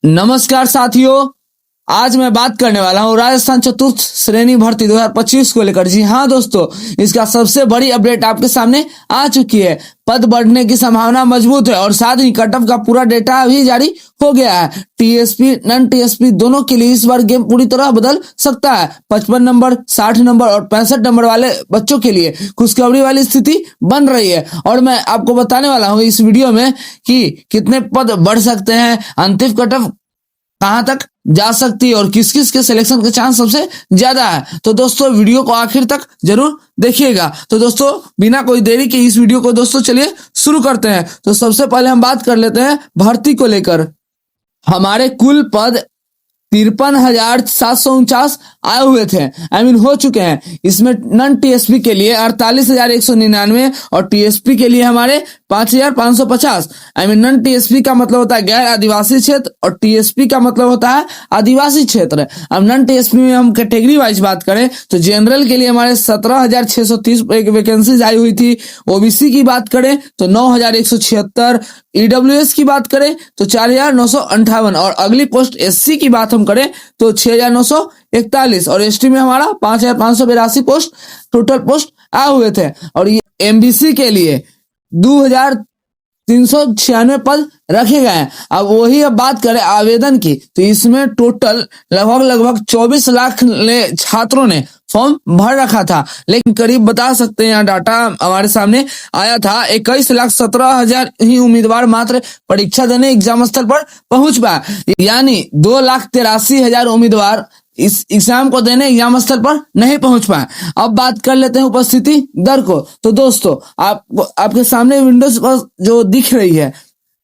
नमस्कार साथियों, आज मैं बात करने वाला हूँ राजस्थान चतुर्थ श्रेणी भर्ती 2025 को लेकर। जी हाँ दोस्तों, इसका सबसे बड़ी अपडेट आपके सामने आ चुकी है। पद बढ़ने की संभावना मजबूत है और साथ ही कट ऑफ का पूरा डेटा भी जारी हो गया है। टीएसपी नॉन टीएसपी दोनों के लिए इस बार गेम पूरी तरह बदल सकता है। 55 नंबर, 60 नंबर और 65 नंबर वाले बच्चों के लिए खुशखबरी वाली स्थिति बन रही है और मैं आपको बताने वाला हूँ इस वीडियो में कि कितने पद बढ़ सकते हैं, अंतिम कट ऑफ कहां तक जा सकती है और किस किस के सिलेक्शन के चांस सबसे ज्यादा है। तो दोस्तों वीडियो को आखिर तक जरूर देखिएगा। तो दोस्तों बिना कोई देरी के इस वीडियो को दोस्तों चलिए शुरू करते हैं। तो सबसे पहले हम बात कर लेते हैं भर्ती को लेकर। हमारे कुल पद 53,749 आए हुए थे, हो चुके हैं। इसमें नॉन टीएसपी के लिए 48,199 और टीएसपी के लिए हमारे 5,550। नॉन टीएसपी का मतलब होता है गैर आदिवासी क्षेत्र और टीएसपी का मतलब होता है आदिवासी क्षेत्र। अब नॉन टीएसपी में हम कैटेगरी वाइज बात करें तो जनरल के लिए हमारे 17,630 एक वैकेंसीज आई हुई थी। ओबीसी की बात करें तो 9,176, ईडब्ल्यूएस की बात करें तो 4,958 और अगली पोस्ट एससी की बात हम करें तो 6,941 और एसटी में हमारा 5,582 पोस्ट टोटल पोस्ट आए हुए थे। और ये एमबीसी के लिए 2,396 पद रखे गए हैं। अब वही अब बात करें आवेदन की तो इसमें टोटल लगभग 24 लाख छात्रों ने फॉर्म भर रखा था, लेकिन करीब बता सकते हैं यहाँ डाटा हमारे सामने आया था 21,17,000 ही उम्मीदवार मात्र परीक्षा देने एग्जाम स्थल पर पहुंच पाए, यानी 2,83,000 उम्मीदवार इस एग्जाम को देने एग्जाम स्थल पर नहीं पहुंच पाए। अब बात कर लेते हैं उपस्थिति दर को। तो दोस्तों आपके सामने विंडोज पर जो दिख रही है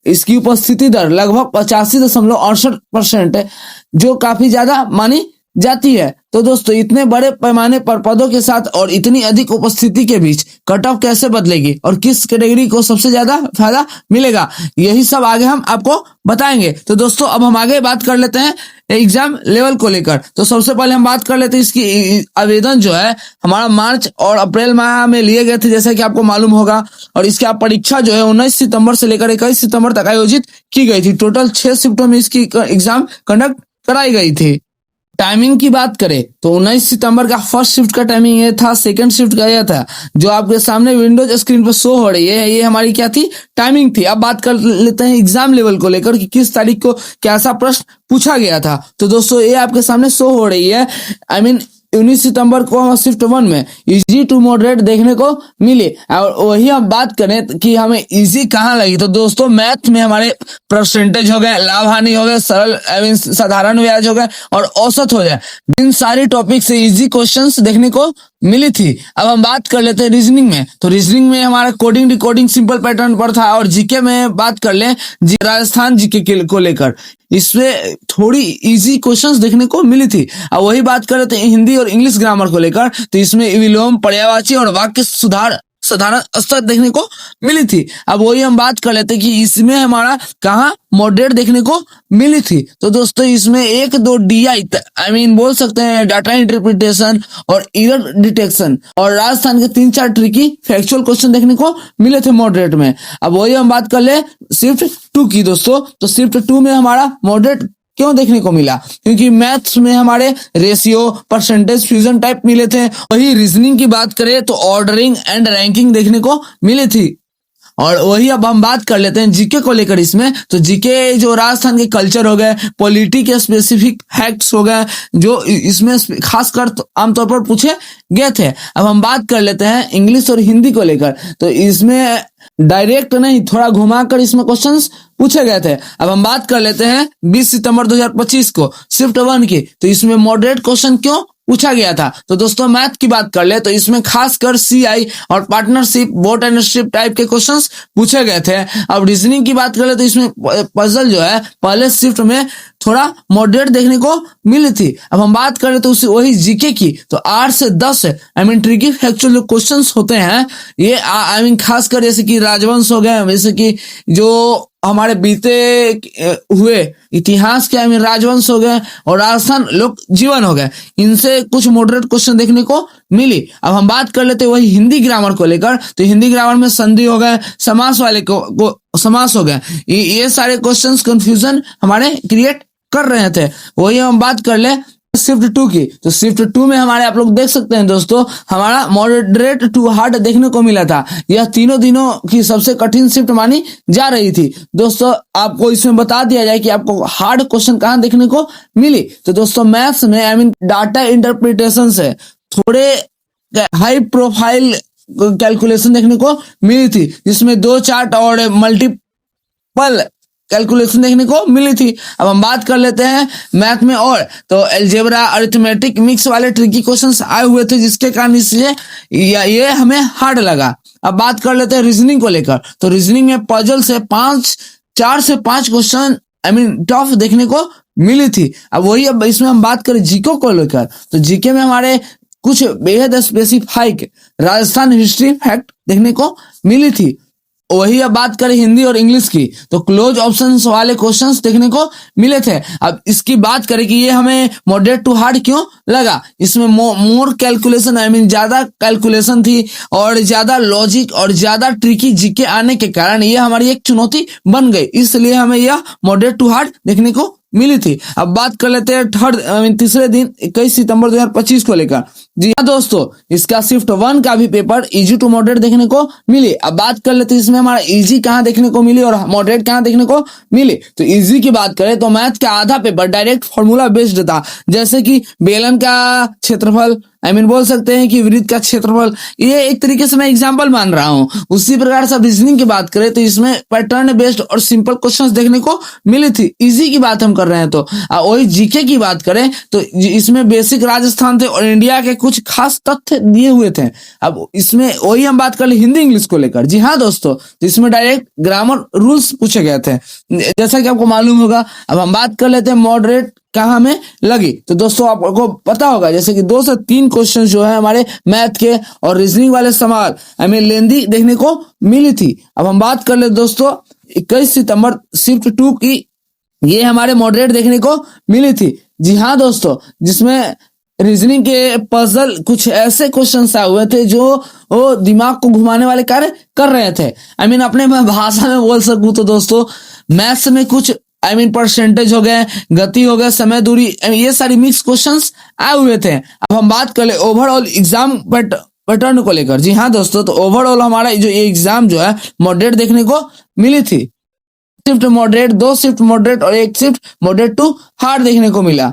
इसकी उपस्थिति दर लगभग 85.68% है, जो काफी ज्यादा मानी जाती है। तो दोस्तों इतने बड़े पैमाने पर पदों के साथ और इतनी अधिक उपस्थिति के बीच कट ऑफ कैसे बदलेगी और किस कैटेगरी को सबसे ज्यादा फायदा मिलेगा, यही सब आगे हम आपको बताएंगे। तो दोस्तों अब हम आगे बात कर लेते हैं एग्जाम लेवल को लेकर। तो सबसे पहले हम बात कर लेते हैं इसकी आवेदन जो है हमारा मार्च और अप्रैल माह में लिए गए थे, जैसा कि आपको मालूम होगा। और इसकी परीक्षा जो है 19 सितंबर से लेकर 21 सितंबर तक आयोजित की गई थी। टोटल 6 शिफ्टों में इसकी एग्जाम कंडक्ट कराई गई थी। टाइमिंग की बात करें तो 19 सितंबर का फर्स्ट शिफ्ट का टाइमिंग ये था, सेकंड शिफ्ट का यह था जो आपके सामने विंडोज स्क्रीन पर शो हो रही है। ये हमारी क्या थी, टाइमिंग थी। अब बात कर लेते हैं एग्जाम लेवल को लेकर कि किस तारीख को कैसा प्रश्न पूछा गया था। तो दोस्तों ये आपके सामने शो हो रही है। 19 सितंबर को हम शिफ्ट 1 में इजी टू मॉडरेट देखने को मिली। और वही हम बात करें कि हमें इजी कहाँ लगी तो दोस्तों मैथ में हमारे परसेंटेज हो गए, लाभ हानि हो गए, सरल साधारण ब्याज हो गए और औसत हो गए। इन सारी टॉपिक से इजी क्वेश्चंस देखने को मिली थी। अब हम बात कर लेते हैं रीजनिंग में। तो रीजनिंग में हमारा कोडिंग डिकोडिंग सिंपल पैटर्न पर था। और जीके में बात कर लें राजस्थान जीके को लेकर इसमें थोड़ी इजी क्वेश्चंस देखने को मिली थी। अब वही बात कर लेते हैं हिंदी और इंग्लिश ग्रामर को लेकर तो इसमें विलोम, पर्यायवाची और वाक्य सुधार साधारण स्तर देखने को मिली थी। अब वही हम बात कर लेते हैं कि इसमें हमारा कहाँ मॉडरेट देखने को मिली थी। तो दोस्तों इसमें 1-2 DI बोल सकते हैं डाटा इंटरप्रिटेशन और एरर डिटेक्शन और राजस्थान के 3-4 ट्रिकी फैक्चुअल क्वेश्चन देखने को मिले थे मॉडरेट में। अब वही हम बात कर ले शिफ्ट 2 की दोस्तों। तो शिफ्ट 2 में हमारा मॉडरेट क्यों देखने को मिला, क्योंकि मैथ्स में हमारे रेशियो, परसेंटेज, फ्यूजन टाइप मिले थे। वही रीजनिंग की बात करें तो ऑर्डरिंग एंड रैंकिंग देखने को मिली थी। और वही अब हम बात कर लेते हैं जीके को लेकर इसमें। तो जीके जो राजस्थान के कल्चर हो गए, पॉलिटी के स्पेसिफिक फैक्ट्स हो गए जो इसमें खासकर आमतौर पर पूछे गए थे। अब हम बात कर लेते हैं इंग्लिश और हिंदी को लेकर। तो इसमें डायरेक्ट नहीं, थोड़ा घुमाकर इसमें क्वेश्चंस पूछे गए थे। अब हम बात कर लेते हैं 20 सितंबर 2025 को शिफ्ट 1 की। तो इसमें मॉडरेट क्वेश्चन क्यों पूछा गया था। तो दोस्तों मैथ की बात कर ले तो इसमें खासकर CI और partnership, boat and strip type के क्वेश्चंस पूछे गए थे। अब रीजनिंग की बात कर ले तो इसमें पजल जो है पहले शिफ्ट में थोड़ा मॉडरेट देखने को मिली थी। अब हम बात करें तो उसी वही जीके की तो 8 से 10 ट्रिकी फैक्चुअल जो क्वेश्चंस होते हैं ये खासकर जैसे कि राजवंश हो गए, जैसे कि जो हमारे बीते हुए इतिहास के राजवंश हो गए और राजस्थान लोक जीवन हो गए, इनसे कुछ मॉडरेट क्वेश्चन देखने को मिली। अब हम बात कर लेते हैं वही हिंदी ग्रामर को लेकर। तो हिंदी ग्रामर में संधि हो गए, समास वाले को समास हो गए, ये सारे क्वेश्चंस कंफ्यूजन हमारे क्रिएट कर रहे थे। वही हम बात कर ले शिफ्ट 2 की। तो शिफ्ट 2 में हमारे आप लोग देख सकते हैं दोस्तों, हमारा मॉडरेट टू हार्ड देखने को मिला था। यह तीनों दिनों की सबसे कठिन शिफ्ट मानी जा रही थी। दोस्तों आपको इसमें बता दिया जाए कि आपको हार्ड क्वेश्चन कहाँ देखने को मिली। तो दोस्तों मैथ्स में डाटा इंटरप्रिटेशन से थोड़े हाई प्रोफाइल कैलकुलेशन देखने को मिली थी, जिसमें 2 चार्ट और मल्टीपल कैलकुलेशन देखने को मिली थी। अब हम बात कर लेते हैं मैथ में, और तो अलजेब्रा अरिथमेटिक मिक्स वाले ट्रिकी क्वेश्चंस आए हुए थे, जिसके कारण इसलिए ये हमें हार्ड लगा। अब बात कर लेते हैं रीजनिंग को लेकर। तो रीजनिंग में पजल से 4 से 5 क्वेश्चन टफ देखने को मिली थी। अब वही अब इसमें हम बात करें जीके को लेकर। तो जीके में हमारे कुछ बेहद स्पेसिफाइक राजस्थान हिस्ट्री फैक्ट देखने को मिली थी। वही अब बात करें हिंदी और इंग्लिश की, तो क्लोज ऑप्शंस वाले क्वेश्चंस देखने को मिले थे। अब इसकी बात करें कि ये हमें मॉडरेट टू हार्ड क्यों लगा। इसमें मोर कैलकुलेशन ज्यादा कैलकुलेशन थी और ज्यादा लॉजिक और ज्यादा ट्रिकी जीके आने के कारण ये हमारी एक चुनौती बन गई, इसलिए हमें यह मॉडरेट टू हार्ड देखने को मिली थी। अब बात कर लेते हैं तीसरे दिन 21 सितंबर 2025 को लेकर। जी हाँ दोस्तों, इसका शिफ्ट 1 का भी पेपर इजी टू मॉडरेट देखने को मिली। अब बात कर लेते हैं इसमें हमारा इजी कहाँ देखने को मिली और मॉडरेट कहाँ देखने को मिली। तो इजी की बात करें तो मैथ का आधा पेपर डायरेक्ट फॉर्मूला बेस्ड था, जैसे कि बेलन का क्षेत्रफल, बोल सकते हैं कि वृत्त का क्षेत्रफल, ये एक तरीके से मैं एग्जांपल मान रहा हूँ। उसी प्रकार से रीजनिंग की बात करें तो इसमें पैटर्न बेस्ड और सिंपल क्वेश्चंस देखने को मिली थी। इजी की बात हम कर रहे हैं। तो वही जीके की बात करें तो इसमें बेसिक राजस्थान थे और इंडिया के कुछ खास तथ्य दिए हुए थे। अब इसमें वही हम बात कर ले हिंदी इंग्लिश को लेकर। जी हाँ दोस्तों, तो इसमें डायरेक्ट ग्रामर रूल्स पूछे गए थे, जैसा कि आपको मालूम होगा। अब हम बात कर लेते हैं मॉडरेट कहाँ हमें लगी। तो दोस्तों आपको पता होगा जैसे कि 2 से 3 क्वेश्चन जो है हमारे मैथ के और रीजनिंग वाले सवाल हमें लेंदी देखने को मिली थी। अब हम बात कर ले दोस्तों 21 सितंबर शिफ्ट 2 की, ये हमारे मॉडरेट देखने को मिली थी। जी हाँ दोस्तों, जिसमें रीजनिंग के पजल कुछ ऐसे क्वेश्चंस आए हुए थे जो वो दिमाग को घुमाने वाले कार्य कर रहे थे। अपने भाषा में बोल सकूं तो दोस्तों मैथ्स में कुछ परसेंटेज हो गए, गति हो गए, समय दूरी, ये सारी मिक्स क्वेश्चंस आए हुए थे। अब हम बात कर ले ओवरऑल एग्जाम पैटर्न को लेकर। जी हाँ दोस्तों, तो ओवरऑल हमारा जो ये एग्जाम जो है मॉडरेट देखने को मिली थी। शिफ्ट मॉडरेट, 2 शिफ्ट मॉडरेट और 1 शिफ्ट मॉडरेट टू हार्ड देखने को मिला।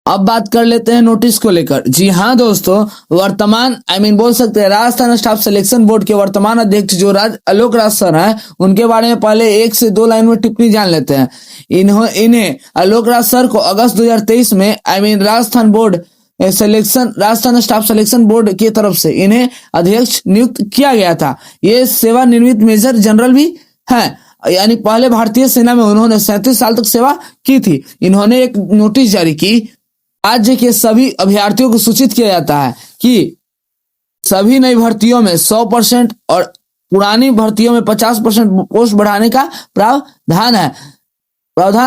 अब बात कर लेते हैं नोटिस को लेकर। जी हाँ दोस्तों, वर्तमान बोल सकते हैं राजस्थान स्टाफ सिलेक्शन बोर्ड के वर्तमान अध्यक्ष जो आलोक राज सर हैं, उनके बारे में पहले 1 से 2 लाइन में टिप्पणी जान लेते हैं। इन्हें आलोक राज सर को अगस्त 2023 में Rajasthan board Rajasthan staff selection board की तरफ से इन्हें अध्यक्ष नियुक्त किया गया था। ये सेवानिवृत्त मेजर जनरल भी हैं, यानी पहले भारतीय सेना में उन्होंने 37 साल तक सेवा की थी। इन्होंने एक नोटिस जारी की, राज्य के सभी अभ्यर्थियों को सूचित किया जाता है कि सभी नई भर्तियों में 100% और पुरानी भर्तियों में 50% पोस्ट बढ़ाने का प्रावधान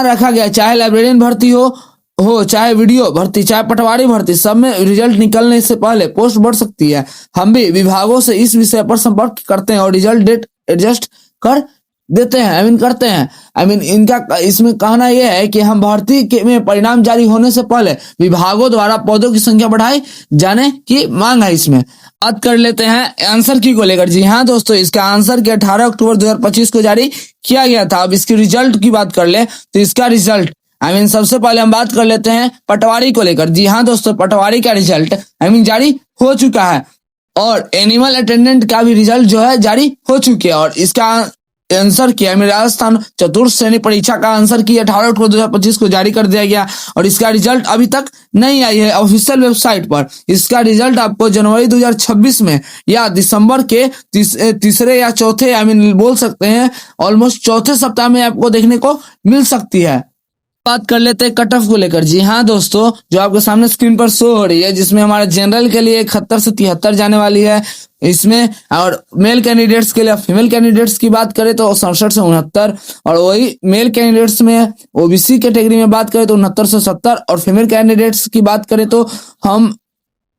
रखा गया। चाहे लाइब्रेरियन भर्ती हो चाहे वीडियो भर्ती, चाहे पटवारी भर्ती, सब में रिजल्ट निकलने से पहले पोस्ट बढ़ सकती है। हम भी विभागों से इस विषय पर संपर्क करते हैं और रिजल्ट डेट एडजस्ट कर देते हैं, करते हैं। इनका इसमें कहना यह है कि हम भर्ती के में परिणाम जारी होने से पहले विभागों द्वारा पदों की संख्या बढ़ाई जाने की मांग है। इसमें बात कर लेते हैं आंसर की को लेकर। जी हाँ दोस्तों, इसका आंसर की 18 अक्टूबर 2025 को जारी किया गया था। अब इसकी रिजल्ट की बात कर ले तो इसका रिजल्ट सबसे पहले हम बात कर लेते हैं पटवारी को लेकर। जी हाँ दोस्तों, पटवारी का रिजल्ट जारी हो चुका है और एनिमल अटेंडेंट का भी रिजल्ट जो है जारी हो चुके हैं। और इसका आंसर किया राजस्थान चतुर्थ श्रेणी परीक्षा का आंसर की 18 अक्टूबर 2025 को जारी कर दिया गया और इसका रिजल्ट अभी तक नहीं आई है ऑफिशियल वेबसाइट पर। इसका रिजल्ट आपको जनवरी 2026 में या दिसंबर के तीसरे या चौथे बोल सकते हैं ऑलमोस्ट चौथे सप्ताह में आपको देखने को मिल सकती है। बात कर लेते हैं कट ऑफ को लेकर। जी हाँ दोस्तों, जो आपके सामने स्क्रीन पर शो हो रही है, जिसमें हमारे जनरल के लिए 71 से 73 जाने वाली है इसमें, और मेल कैंडिडेट्स के लिए, फीमेल कैंडिडेट्स की बात करें तो 67 से 69, और वही मेल कैंडिडेट्स में ओबीसी कैटेगरी में बात करें तो 69 से 70, और फीमेल कैंडिडेट्स की बात करें तो हम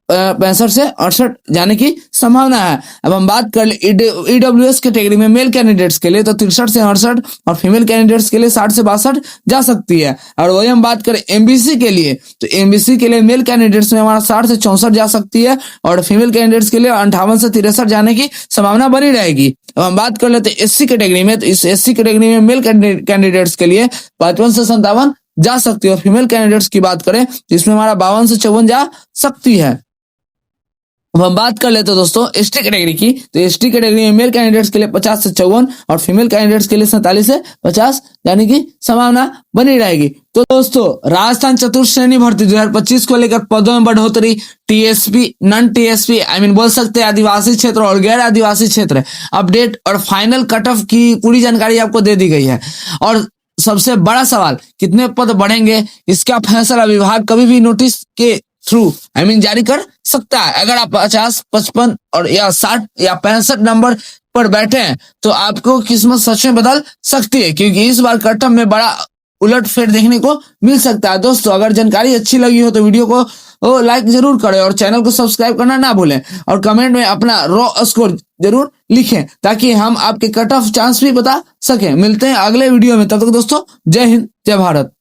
65 से 68 जाने की संभावना है। अब हम बात कर ले ईडब्ल्यूएस कैटेगरी में मेल कैंडिडेट्स के लिए तो 63 से 68, और फीमेल कैंडिडेट्स के लिए 60 से 62 जा सकती है। और वही हम बात करें एमबीसी के लिए तो एमबीसी के लिए मेल कैंडिडेट्स में हमारा 60 से 64 जा सकती है, और फीमेल कैंडिडेट्स के लिए 58 से 63 जाने की संभावना बनी रहेगी। अब हम बात कर लेते हैं एससी कैटेगरी में, तो इस एससी कैटेगरी में मेल कैंडिडेट्स के लिए 55 से 57 जा सकती है, और फीमेल कैंडिडेट्स की बात करें तो इसमें हमारा 52 से 54 जा सकती है। अब हम बात कर लेते हैं दोस्तों एसटी कैटेगरी की, तो एसटी कैटेगरी में मेल कैंडिडेट्स के लिए 50 से 54, और फीमेल कैंडिडेट्स के लिए 47 से 50 जाने की संभावना बनी रहेगी। तो दोस्तों, राजस्थान चतुर्थ श्रेणी भर्ती 2025 को लेकर पदों में बढ़ोतरी, टीएसपी, नॉन टीएसपी, बोल सकते हैं आदिवासी क्षेत्र और गैर आदिवासी क्षेत्र, अपडेट और फाइनल कट ऑफ की पूरी जानकारी आपको दे दी गई है। और सबसे बड़ा सवाल, कितने पद बढ़ेंगे, इसका फैसला विभाग कभी भी नोटिस के थ्रू जारी कर सकता है। अगर आप 50, 55 और या 60 या 65 नंबर पर बैठे हैं तो आपको किस्मत सच में बदल सकती है, क्योंकि इस बार कट ऑफ में बड़ा उलटफेर देखने को मिल सकता है। दोस्तों, अगर जानकारी अच्छी लगी हो तो वीडियो को लाइक जरूर करें, और चैनल को सब्सक्राइब करना ना भूलें, और कमेंट में अपना रॉ स्कोर जरूर लिखें, ताकि हम आपके कट ऑफ चांस भी बता सकें। मिलते हैं अगले वीडियो में, तब तक दोस्तों जय हिंद, जय भारत।